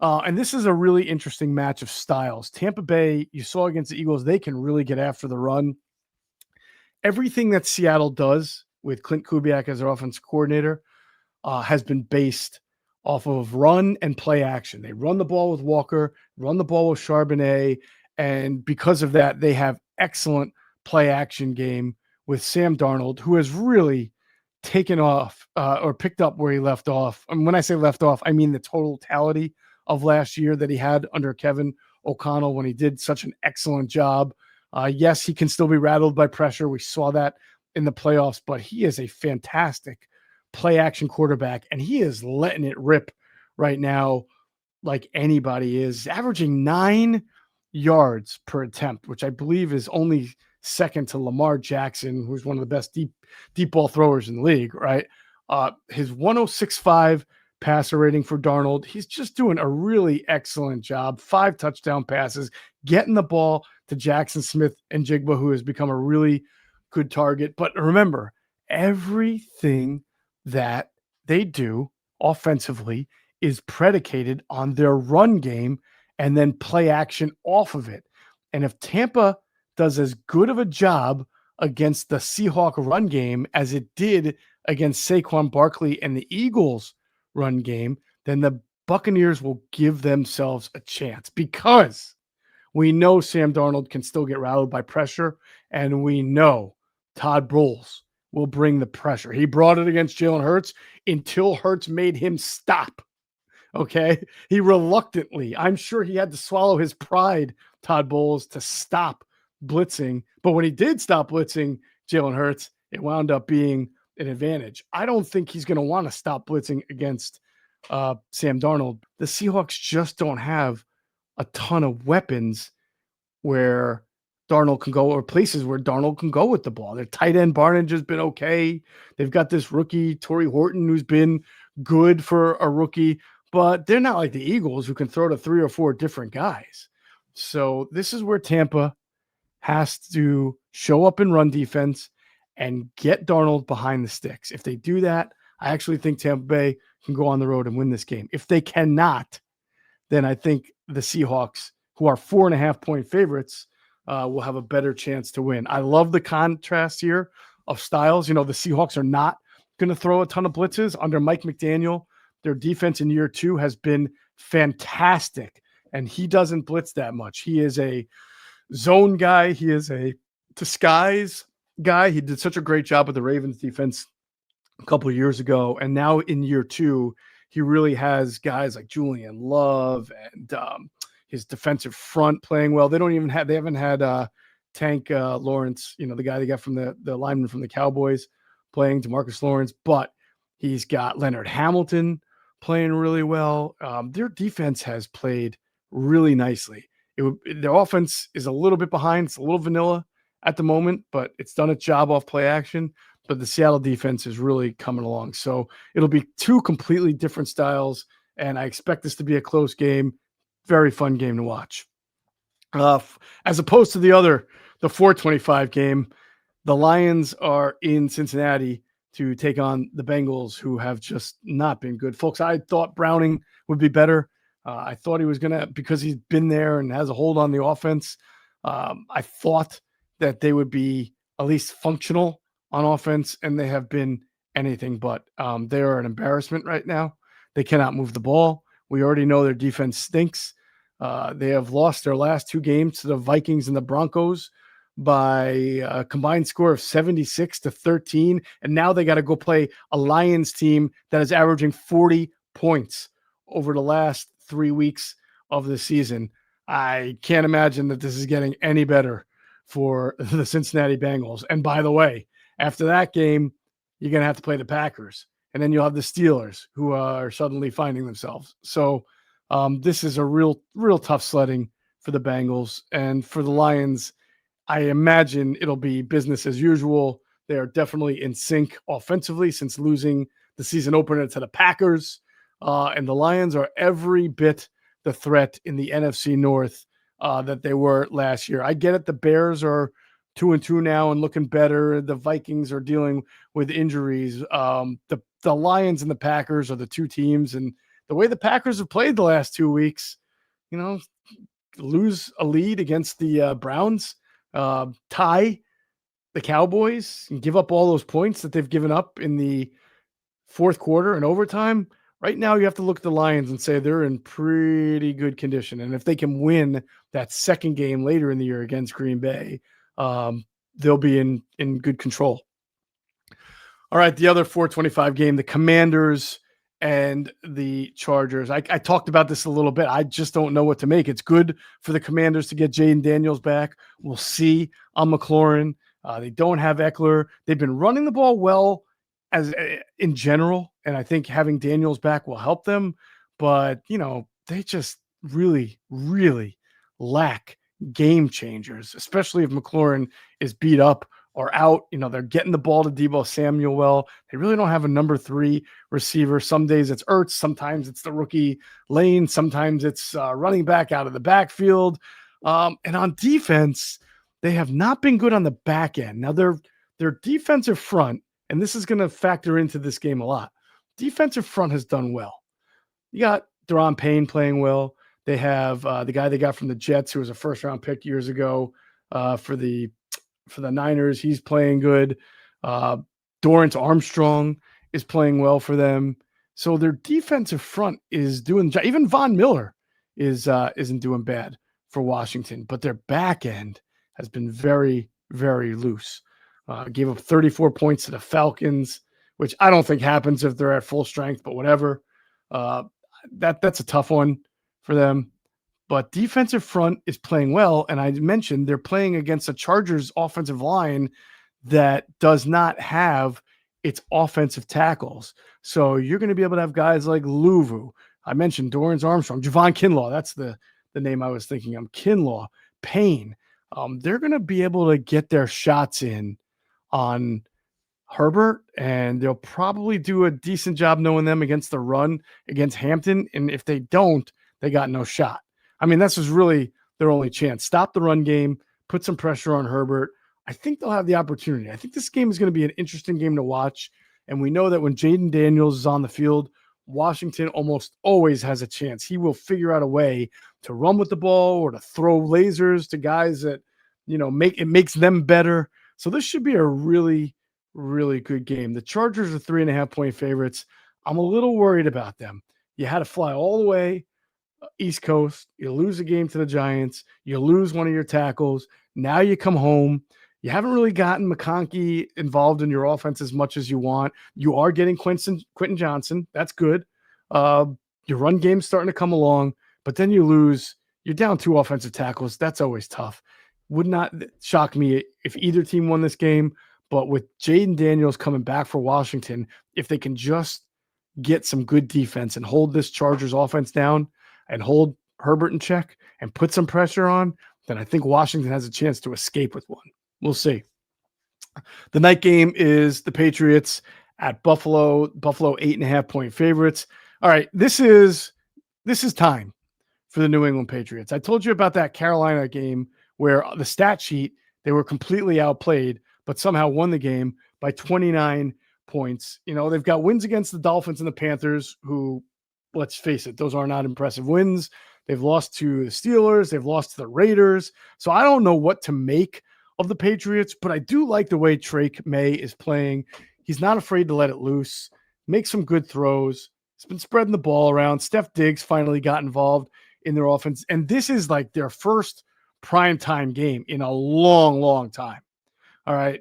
And this is a really interesting match of styles. Tampa Bay, you saw against the Eagles, they can really get after the run. Everything that Seattle does with Clint Kubiak as their offensive coordinator has been based off of run and play action. They run the ball with Walker, run the ball with Charbonnet, and because of that, they have excellent play action game with Sam Darnold, who has really taken off or picked up where he left off. And when I say left off, I mean the totality of last year that he had under Kevin O'Connell when he did such an excellent job. Yes, he can still be rattled by pressure. We saw that in the playoffs, but he is a fantastic play action quarterback, and he is letting it rip right now like anybody is, averaging 9 yards per attempt, which I believe is only second to Lamar Jackson, who's one of the best deep ball throwers in the league, right? His 106.5 passer rating for Darnold. He's just doing a really excellent job. 5 touchdown passes, getting the ball to Jackson Smith and Jigba, who has become a really good target. But remember, everything that they do offensively is predicated on their run game and then play action off of it. And if Tampa does as good of a job against the Seahawks run game as it did against Saquon Barkley and the Eagles run game, then the Buccaneers will give themselves a chance, because we know Sam Darnold can still get rattled by pressure, and we know Todd Bowles will bring the pressure. He brought it against Jalen Hurts until Hurts made him stop. Okay. He reluctantly, I'm sure he had to swallow his pride, Todd Bowles, to stop blitzing. But when he did stop blitzing Jalen Hurts, it wound up being an advantage. I don't think he's going to want to stop blitzing against Sam Darnold. The Seahawks just don't have a ton of weapons where Darnold can go, or places where Darnold can go with the ball. Their tight end Barnidge has been okay. They've got this rookie, Torrey Horton, who's been good for a rookie, but they're not like the Eagles, who can throw to 3 or 4 different guys. So this is where Tampa has to show up in run defense and get Darnold behind the sticks. If they do that, I actually think Tampa Bay can go on the road and win this game. If they cannot, then I think the Seahawks, who are 4.5-point favorites, will have a better chance to win. I love the contrast here of styles. The Seahawks are not going to throw a ton of blitzes under Mike McDaniel. Their defense in year 2 has been fantastic, and he doesn't blitz that much. He is a zone guy. He is a disguise guy. He did such a great job with the Ravens defense a couple of years ago, and now in year 2, he really has guys like Julian Love and his defensive front playing well. They haven't had Tank Lawrence, the guy they got from the lineman from the Cowboys, playing, DeMarcus Lawrence, but he's got Leonard Hamilton playing really well. Their defense has played really nicely. Their offense is a little bit behind. It's a little vanilla at the moment, but it's done its job off play action. But the Seattle defense is really coming along. So it'll be 2 completely different styles, and I expect this to be a close game. Very fun game to watch. As opposed to the 425 game, the Lions are in Cincinnati to take on the Bengals, who have just not been good. Folks, I thought Browning would be better. I thought he was going to, because he's been there and has a hold on the offense. I thought that they would be at least functional on offense, and they have been anything but. They are an embarrassment right now. They cannot move the ball. We already know their defense stinks. They have lost their last 2 games to the Vikings and the Broncos by a combined score of 76-13. And now they got to go play a Lions team that is averaging 40 points over the last 3 weeks of the season. I can't imagine that this is getting any better for the Cincinnati Bengals. And by the way, after that game, you're going to have to play the Packers. And then you'll have the Steelers, who are suddenly finding themselves. So this is a real tough sledding for the Bengals. And for the Lions, I imagine it'll be business as usual. They are definitely in sync offensively since losing the season opener to the Packers. And the Lions are every bit the threat in the NFC North that they were last year. I get it. The Bears are 2-2 now and looking better. The Vikings are dealing with injuries. The Lions and the Packers are the 2 teams. And the way the Packers have played the last 2 weeks, lose a lead against the Browns, tie the Cowboys, and give up all those points that they've given up in the fourth quarter and overtime. Right now, you have to look at the Lions and say they're in pretty good condition. And if they can win that second game later in the year against Green Bay, they'll be in good control. All right, the other 425 game, the Commanders and the Chargers. I talked about this a little bit. I just don't know what to make. It's good for the Commanders to get Jaden Daniels back. We'll see on McLaurin. They don't have Eckler. They've been running the ball well as in general, and I think having Daniels back will help them. But, they just really, really lack game changers, especially if McLaurin is beat up or out. They're getting the ball to Deebo Samuel well. They really don't have a number 3 receiver. Some days it's Ertz, sometimes it's the rookie Lane, sometimes it's running back out of the backfield. And on defense, they have not been good on the back end. Now their defensive front, and this is going to factor into this game a lot. Defensive front has done well. You got Deron Payne playing well. They have the guy they got from the Jets, who was a first-round pick years ago for the Niners. He's playing good. Dorrance Armstrong is playing well for them. So their defensive front is doing. Even Von Miller isn't doing bad for Washington, but their back end has been very, very loose. Gave up 34 points to the Falcons, which I don't think happens if they're at full strength, but whatever. That's a tough one for them. But defensive front is playing well, and I mentioned they're playing against a Chargers offensive line that does not have its offensive tackles. So you're going to be able to have guys like Luvu. I mentioned Dorrance Armstrong, Javon Kinlaw. That's the name I was thinking of. Kinlaw, Payne. They're going to be able to get their shots in on Herbert, and they'll probably do a decent job knowing them against the run against Hampton. And if they don't, they got no shot. I mean, this was really their only chance. Stop the run game, put some pressure on Herbert. I think they'll have the opportunity. I think this game is going to be an interesting game to watch. And we know that when Jaden Daniels is on the field, Washington almost always has a chance. He will figure out a way to run with the ball or to throw lasers to guys that, makes them better. So this should be a really, really good game. The Chargers are 3.5-point favorites. I'm a little worried about them. You had to fly all the way East Coast. You lose a game to the Giants. You lose one of your tackles. Now you come home. You haven't really gotten McConkey involved in your offense as much as you want. You are getting Quentin Johnson. That's good. Your run game's starting to come along, but then you lose. You're down 2 offensive tackles. That's always tough. Would not shock me if either team won this game, but with Jaden Daniels coming back for Washington, if they can just get some good defense and hold this Chargers offense down and hold Herbert in check and put some pressure on, then I think Washington has a chance to escape with one. We'll see. The night game is the Patriots at Buffalo. Buffalo 8.5-point favorites. All right, this is time for the New England Patriots. I told you about that Carolina game where the stat sheet, they were completely outplayed, but somehow won the game by 29 points. They've got wins against the Dolphins and the Panthers, who, let's face it, those are not impressive wins. They've lost to the Steelers. They've lost to the Raiders. So I don't know what to make of the Patriots, but I do like the way Drake May is playing. He's not afraid to let it loose, make some good throws. He's been spreading the ball around. Steph Diggs finally got involved in their offense. And this is like their first primetime game in a long, long time. All right.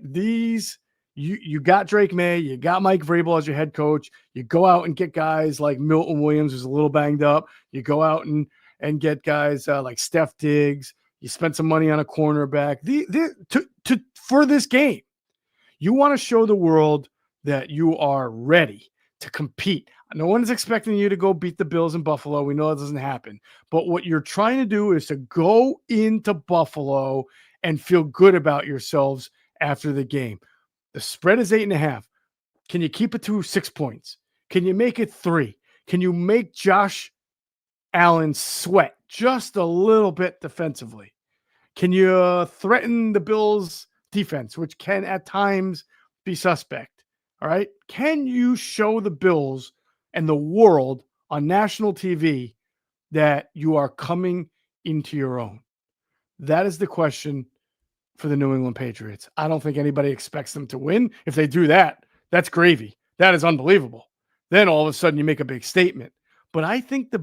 You got Drake May, you got Mike Vrabel as your head coach. You go out and get guys like Milton Williams, who's a little banged up. You go out and get guys like Steph Diggs. You spend some money on a cornerback. For this game, you want to show the world that you are ready to compete. No one's expecting you to go beat the Bills in Buffalo. We know that doesn't happen. But what you're trying to do is to go into Buffalo and feel good about yourselves after the game. The spread is 8.5. Can you keep it to 6 points? Can you make it 3? Can you make Josh Allen sweat just a little bit defensively? Can you threaten the Bills' defense, which can at times be suspect? All right. Can you show the Bills and the world on national TV that you are coming into your own? That is the question for the New England Patriots. I don't think anybody expects them to win. If they do that, that's gravy. That is unbelievable. Then all of a sudden you make a big statement. But I think the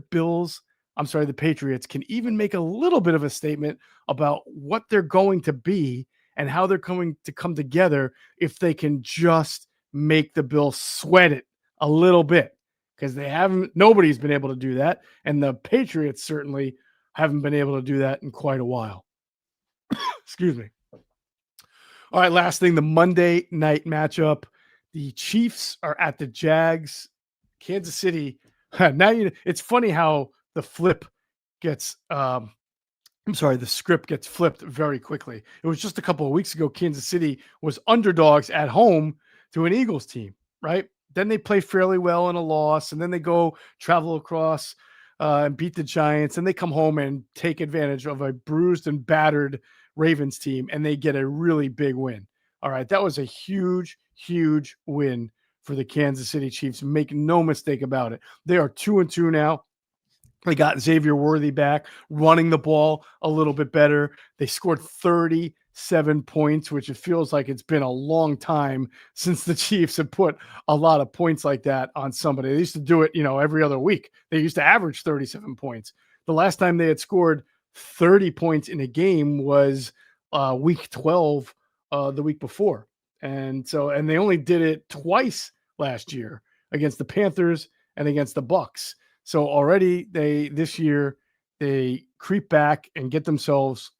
Patriots can even make a little bit of a statement about what they're going to be and how they're going to come together if they can just make the Bills sweat it a little bit, because nobody's been able to do that. And the Patriots certainly haven't been able to do that in quite a while. Excuse me. All right, last thing, the Monday night matchup. The Chiefs are at the Jags. Kansas City. Now it's funny how the flip gets I'm sorry, the script gets flipped very quickly. It was just a couple of weeks ago, Kansas City was underdogs at home to an Eagles team, right? Then they play fairly well in a loss, and then they go travel across and beat the Giants, and they come home and take advantage of a bruised and battered Ravens team, and they get a really big win. All right, that was a huge, huge win for the Kansas City Chiefs. Make no mistake about it. They are 2-2 now. They got Xavier Worthy back, running the ball a little bit better. They scored 37 points, which it feels like it's been a long time since the Chiefs have put a lot of points like that on somebody. They used to do it, every other week. They used to average 37 points. The last time they had scored 30 points in a game was week 12, the week before. And they only did it twice last year against the Panthers and against the Bucs. So already this year they creep back and get themselves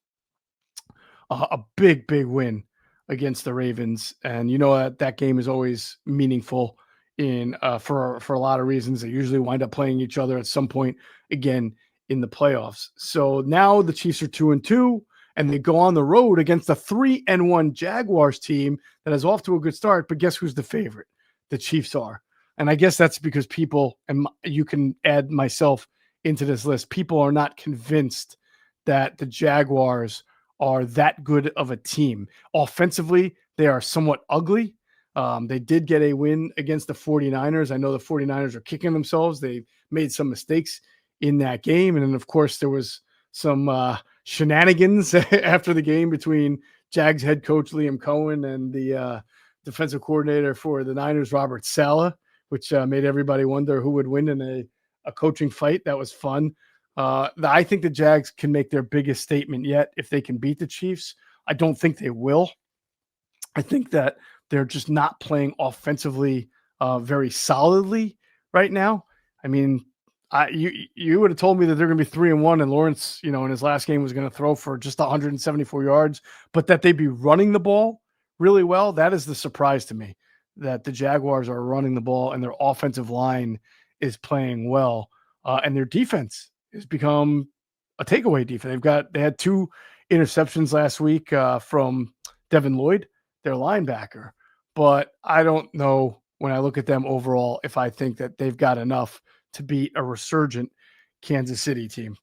a big, big win against the Ravens. And that game is always meaningful for a lot of reasons. They usually wind up playing each other at some point again in the playoffs. So now the Chiefs are 2-2, and they go on the road against a 3-1 Jaguars team that is off to a good start. But guess who's the favorite? The Chiefs are. And I guess that's because people, and you can add myself into this list, people are not convinced that the Jaguars are that good of a team. Offensively, they are somewhat ugly. They did get a win against the 49ers. I know the 49ers are kicking themselves. They made some mistakes in that game. And then, of course, there was some shenanigans after the game between Jags head coach Liam Cohen and the defensive coordinator for the Niners, Robert Saleh, which made everybody wonder who would win in a coaching fight. That was fun. I think the Jags can make their biggest statement yet if they can beat the Chiefs. I don't think they will. I think that they're just not playing offensively very solidly right now. I mean, you would have told me that they're going to be 3-1 and Lawrence, in his last game was going to throw for just 174 yards, but that they'd be running the ball really well. That is the surprise to me, that the Jaguars are running the ball and their offensive line is playing well. And their defense has become a takeaway defense. They had 2 interceptions last week from Devin Lloyd, their linebacker. But I don't know, when I look at them overall, if I think that they've got enough to beat a resurgent Kansas City team.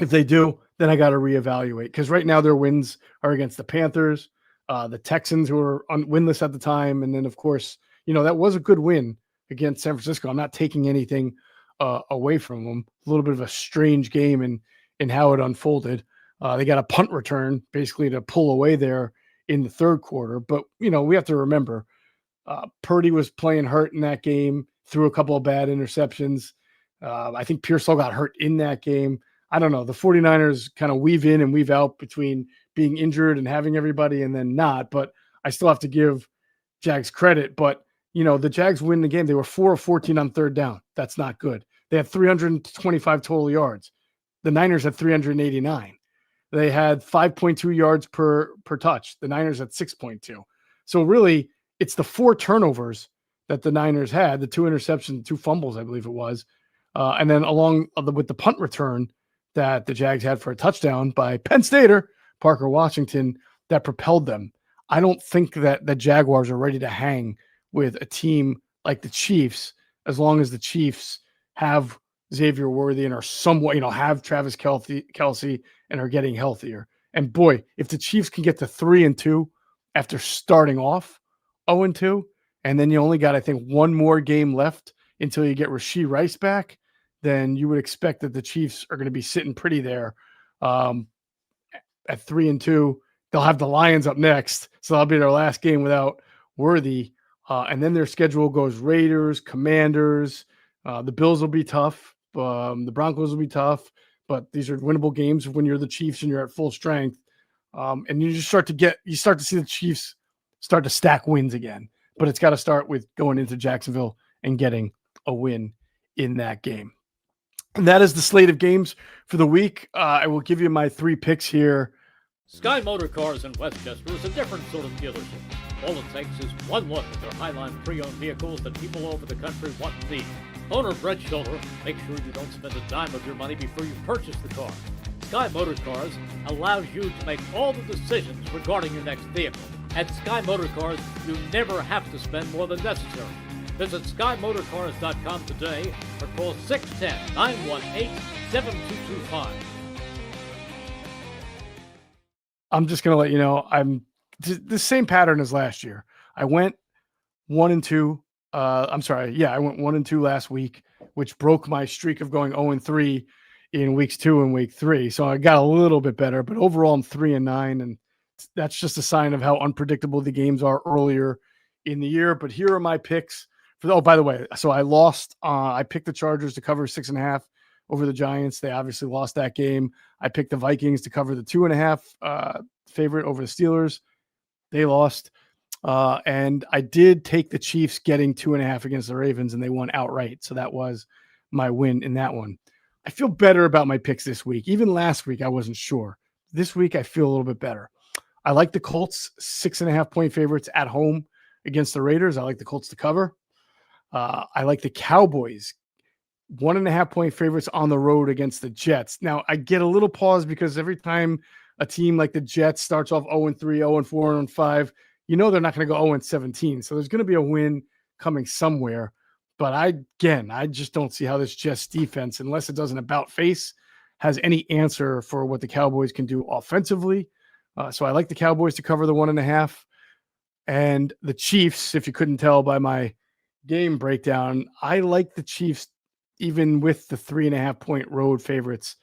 If they do, then I got to reevaluate, because right now their wins are against the Panthers, the Texans, who were winless at the time. And then, of course, that was a good win against San Francisco. I'm not taking anything away from them. A little bit of a strange game in how it unfolded. They got a punt return basically to pull away there in the third quarter. But, we have to remember, Purdy was playing hurt in that game, threw a couple of bad interceptions. I think Pearsall got hurt in that game. I don't know. The 49ers kind of weave in and weave out between being injured and having everybody and then not. But I still have to give Jags credit. But, the Jags win the game. They were 4 of 14 on third down. That's not good. They had 325 total yards. The Niners had 389. They had 5.2 yards per touch. The Niners had 6.2. So really, it's the 4 turnovers that the Niners had, the 2 interceptions, 2 fumbles, I believe it was. And then along with the punt return that the Jags had for a touchdown by Penn Stater, Parker Washington, that propelled them. I don't think that the Jaguars are ready to hang with a team like the Chiefs, as long as the Chiefs have Xavier Worthy and are somewhat, have Travis Kelce and are getting healthier. And boy, if the Chiefs can get to 3-2 after starting off 0-2, and then you only got, I think, 1 more game left until you get Rashee Rice back, then you would expect that the Chiefs are going to be sitting pretty there at 3-2. They'll have the Lions up next, so that'll be their last game without Worthy. And then their schedule goes Raiders, Commanders. The Bills will be tough. The Broncos will be tough. But these are winnable games when you're the Chiefs and you're at full strength. And you just start to see the Chiefs start to stack wins again. But it's got to start with going into Jacksonville and getting a win in that game. And that is the slate of games for the week. I will give you my 3 picks here. Sky Motor Cars in Westchester is a different sort of dealership. All it takes is one look at their Highline pre-owned vehicles that people all over the country want and need. Owner Brett Schiller makes sure you don't spend a dime of your money before you purchase the car. Sky Motor Cars allows you to make all the decisions regarding your next vehicle. At Sky Motor Cars, you never have to spend more than necessary. Visit SkyMotorCars.com today or call 610-918-7225. I'm just going to let you know, I'm the same pattern as last year. I went 1-2. I went 1-2 last week, which broke my streak of going 0-3 in weeks 2 and week 3. So I got a little bit better, but overall I'm 3-9, and that's just a sign of how unpredictable the games are earlier in the year. But here are my picks by the way, so I lost. I picked the Chargers to cover 6.5 over the Giants. They obviously lost that game. I picked the Vikings to cover the 2.5 favorite over the Steelers. They lost. And I did take the Chiefs getting 2.5 against the Ravens, and they won outright. So that was my win in that one. I feel better about my picks this week. Even last week, I wasn't sure. This week, I feel a little bit better. I like the Colts 6.5 point favorites at home against the Raiders. I like the Colts to cover. I like the Cowboys 1.5 point favorites on the road against the Jets. Now, I get a little pause because every time a team like the Jets starts off 0-3, 0-4, 0-5, you know they're not going to go 0-17. So there's going to be a win coming somewhere. But I just don't see how this Jets defense, unless it does an about face, has any answer for what the Cowboys can do offensively. So I like the Cowboys to cover the 1.5. And the Chiefs, if you couldn't tell by my game breakdown, I like the Chiefs even with the 3.5 point road favorites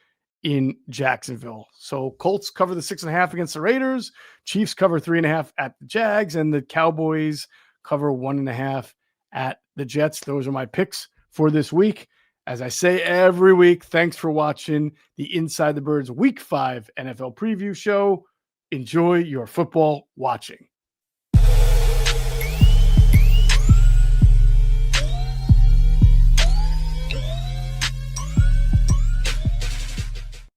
in Jacksonville. So Colts cover the 6.5 against the Raiders, Chiefs cover 3.5 at the Jags, and the Cowboys cover 1.5 at the Jets. Those are my picks for this week. As I say every week, thanks for watching the Inside the Birds Week 5 NFL preview show. Enjoy your football watching.